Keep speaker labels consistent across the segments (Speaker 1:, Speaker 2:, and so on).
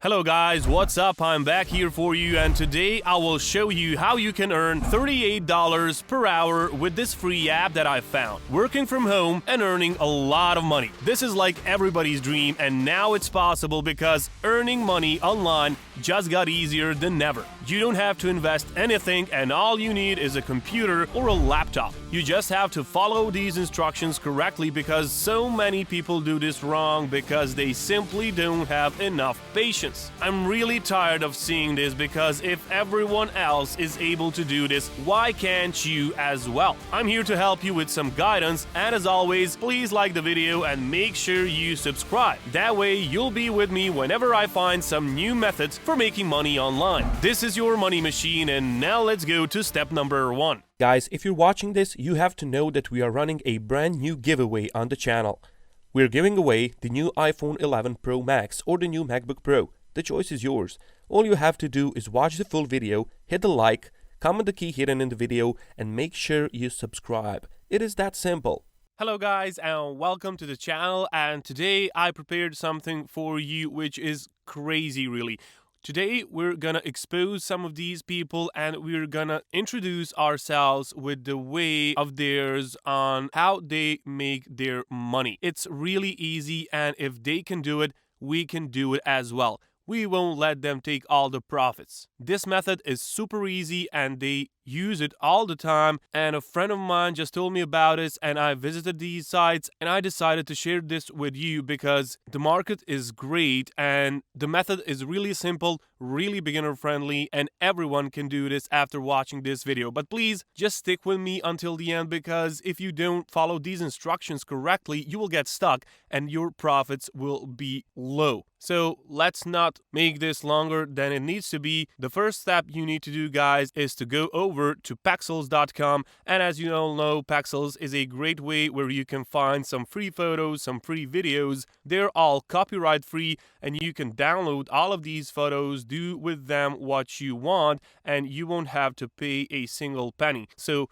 Speaker 1: Hello guys, what's up? I'm back here for you, and today I will show you how you can earn $38 per hour with this free app that I found. Working from home and earning a lot of money. This is like everybody's dream, and now it's possible because earning money online just got easier than ever. You don't have to invest anything, and all you need is a computer or a laptop. You just have to follow these instructions correctly because so many people do this wrong because they simply don't have enough patience. I'm really tired of seeing this because if everyone else is able to do this, why can't you as well? I'm here to help you with some guidance, and as always, please like the video and make sure you subscribe. That way you'll be with me whenever I find some new methods for making money online. This is your money machine, and now let's go to step number 1.
Speaker 2: Guys, if you're watching this, you have to know that we are running a brand new giveaway on the channel. We're giving away the new iPhone 11 Pro Max or the new MacBook Pro. The choice is yours. All you have to do is watch the full video, hit the like, comment the key hidden in the video, and make sure you subscribe. It is that simple.
Speaker 1: Hello guys, and welcome to the channel, and today I prepared something for you which is crazy really. Today we're gonna expose some of these people, and we're gonna introduce ourselves with the way of theirs on how they make their money. It's really easy, and if they can do it, we can do it as well. We won't let them take all the profits. This method is super easy and they use it all the time, and a friend of mine just told me about this, and I visited these sites and I decided to share this with you because the market is great and the method is really simple, really beginner friendly, and everyone can do this after watching this video. But please just stick with me until the end, because if you don't follow these instructions correctly, you will get stuck and your profits will be low. So let's not make this longer than it needs to be. The first step you need to do, guys, is to go over to Pexels.com, and as you all know, Pexels is a great way where you can find some free photos, some free videos. They're all copyright free, and you can download all of these photos, do with them what you want, and you won't have to pay a single penny. So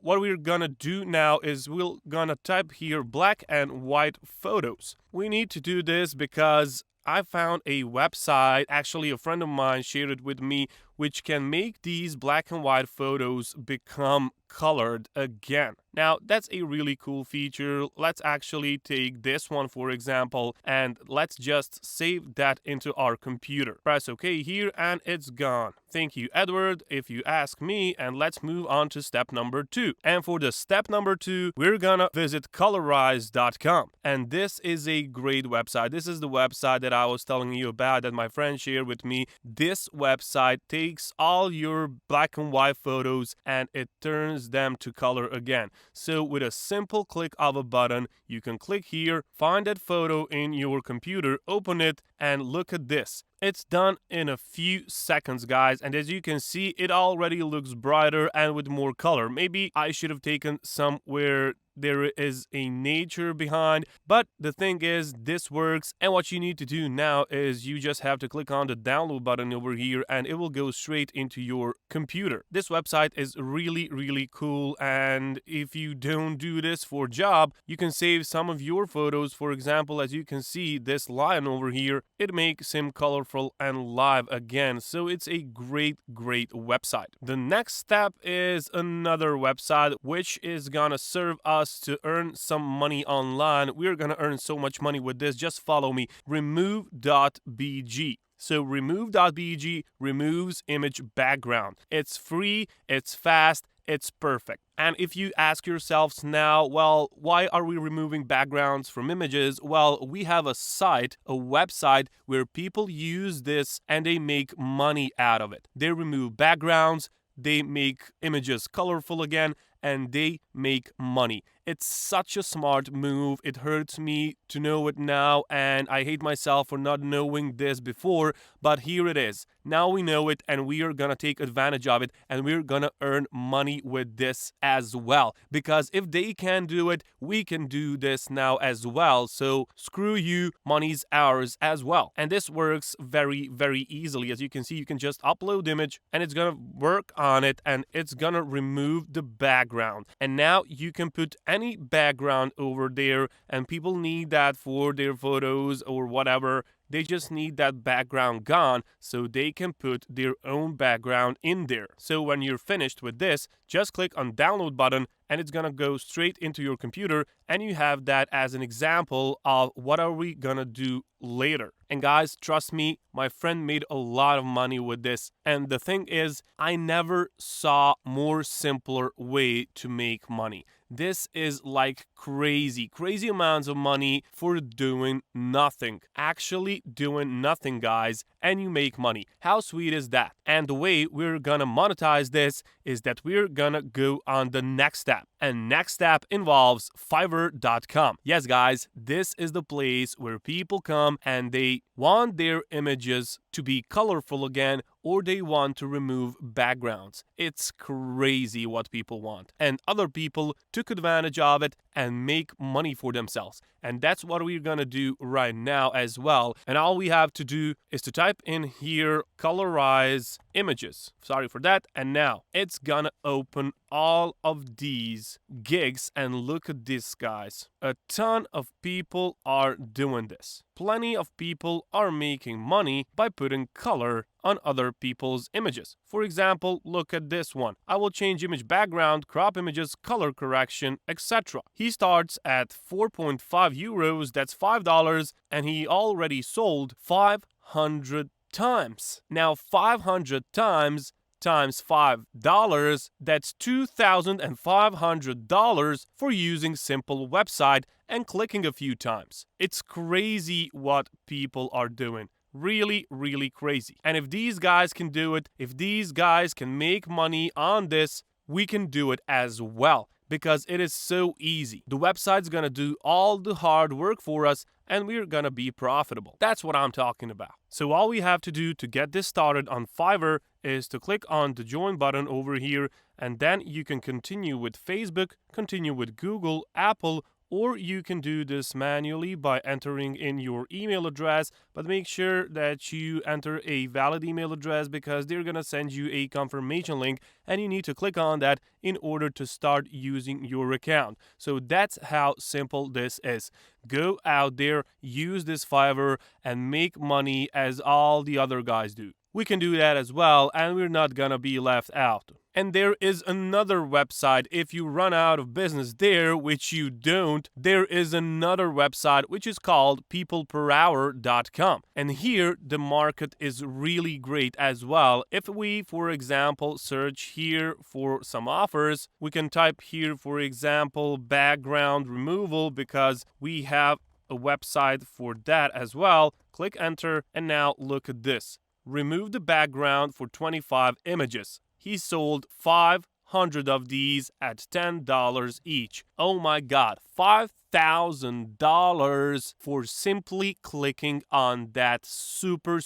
Speaker 1: what we're gonna do now is we're gonna type here black and white photos. We need to do this because I found a website, actually a friend of mine shared it with me, which can make these black and white photos become colored again. Now, that's a really cool feature. Let's actually take this one, for example, and let's just save that into our computer. Press OK here, and it's gone. Thank you, Edward, if you ask me, and let's move on to step number 2. And for the step number 2, we're gonna visit colorize.com. And this is a great website. This is the website that I was telling you about that my friend shared with me. This website takes all your black and white photos and it turns them to color again. So with a simple click of a button, you can click here, find that photo in your computer, open it, and look at this. It's done in a few seconds, guys, and as you can see, it already looks brighter and with more color. Maybe I should have taken somewhere there is a nature behind, but the thing is, this works, and what you need to do now is you just have to click on the download button over here and it will go straight into your computer. This website is really cool, and if you don't do this for job, you can save some of your photos. For example, as you can see, this lion over here, it makes him colorful and live again. So it's a great website. The next step is another website which is gonna serve us to earn some money online. We're gonna earn so much money with this. Just follow me. Remove.bg. So remove.bg removes image background. It's free, it's fast, it's perfect. And if you ask yourselves now, well, why are we removing backgrounds from images? Well, we have a site, a website where people use this and they make money out of it. They remove backgrounds, they make images colorful again, and they make money. It's such a smart move. It hurts me to know it now, and I hate myself for not knowing this before, but here it is. Now we know it, and we are gonna take advantage of it, and we're gonna earn money with this as well. Because if they can do it, we can do this now as well. So screw you, money's ours as well. And this works very easily. As you can see, you can just upload image, and it's gonna work on it, and it's gonna remove the background. And now you can put any background over there, and people need that for their photos or whatever. They just need that background gone so they can put their own background in there. So when you're finished with this, just click on download button and it's gonna go straight into your computer, and you have that as an example of what are we gonna do later. And guys, trust me, my friend made a lot of money with this. And the thing is, I never saw more simpler way to make money. This is like crazy amounts of money for doing nothing. Actually doing nothing, guys, and you make money. How sweet is that? And the way we're gonna monetize this is that we're gonna go on the next step. And next step involves Fiverr.com. Yes, guys, this is the place where people come and they want their images to be colorful again, or they want to remove backgrounds. It's crazy what people want. And other people took advantage of it and make money for themselves. And that's what we're gonna do right now as well. And all we have to do is to type in here colorize images. Sorry for that. And now it's gonna open all of these gigs, and look at this, guys. A ton of people are doing this. Plenty of people are making money by putting color on other people's images. For example, look at this one. I will change image background, crop images, color correction, etc. He starts at 4.5 euros, that's $5, and he already sold 500 times. Now 500 times $5, that's $2,500 for using simple website and clicking a few times. It's crazy what people are doing. Really crazy. And if these guys can do it, if these guys can make money on this, we can do it as well, because it is so easy. The website's gonna do all the hard work for us, and we're gonna be profitable. That's what I'm talking about. So all we have to do to get this started on Fiverr is to click on the join button over here, and then you can continue with Facebook, continue with Google, Apple, or you can do this manually by entering in your email address, but make sure that you enter a valid email address, because they're gonna send you a confirmation link and you need to click on that in order to start using your account. So that's how simple this is. Go out there, use this Fiverr, and make money as all the other guys do. We can do that as well, and we're not gonna be left out. And there is another website. If you run out of business there, which you don't, there is another website which is called peopleperhour.com. And here the market is really great as well. If we, for example, search here for some offers, we can type here, for example, background removal, because we have a website for that as well. Click enter, and now look at this. Remove the background for 25 images. He sold 500 of these at $10 each. Oh my God, $5,000 for simply clicking on that super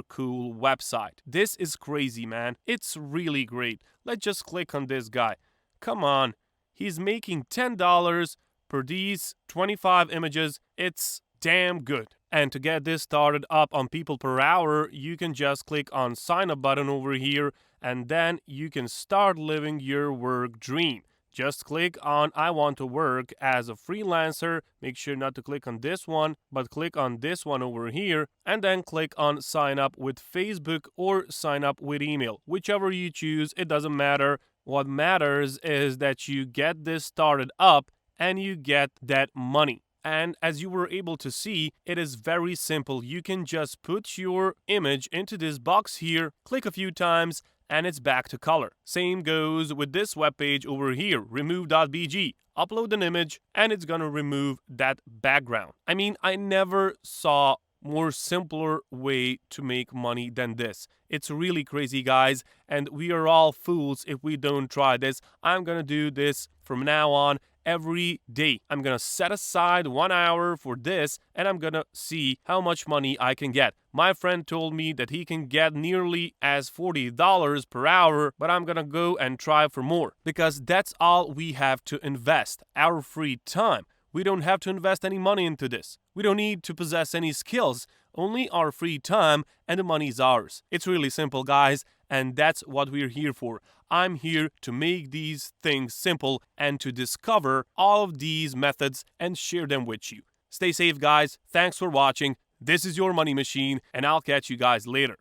Speaker 1: cool website. This is crazy, man. It's really great. Let's just click on this guy. Come on. He's making $10 per these 25 images. It's damn good. And to get this started up on People Per Hour, you can just click on sign up button over here, and then you can start living your work dream. Just click on I want to work as a freelancer. Make sure not to click on this one, but click on this one over here, and then click on sign up with Facebook or sign up with email. Whichever you choose, it doesn't matter. What matters is that you get this started up and you get that money. And as you were able to see, it is very simple. You can just put your image into this box here, click a few times, and it's back to color. Same goes with this webpage over here, remove.bg. Upload an image, and it's gonna remove that background. I mean, I never saw more simpler way to make money than this. It's really crazy, guys, and we are all fools if we don't try this. I'm gonna do this from now on every day. I'm gonna set aside 1 hour for this, and I'm gonna see how much money I can get. My friend told me that he can get nearly as $40 per hour, but I'm gonna go and try for more, because that's all we have to invest, our free time. We don't have to invest any money into this. We don't need to possess any skills, only our free time, and the money's ours. It's really simple, guys, and that's what we're here for. I'm here to make these things simple and to discover all of these methods and share them with you. Stay safe, guys. Thanks for watching. This is your money machine, and I'll catch you guys later.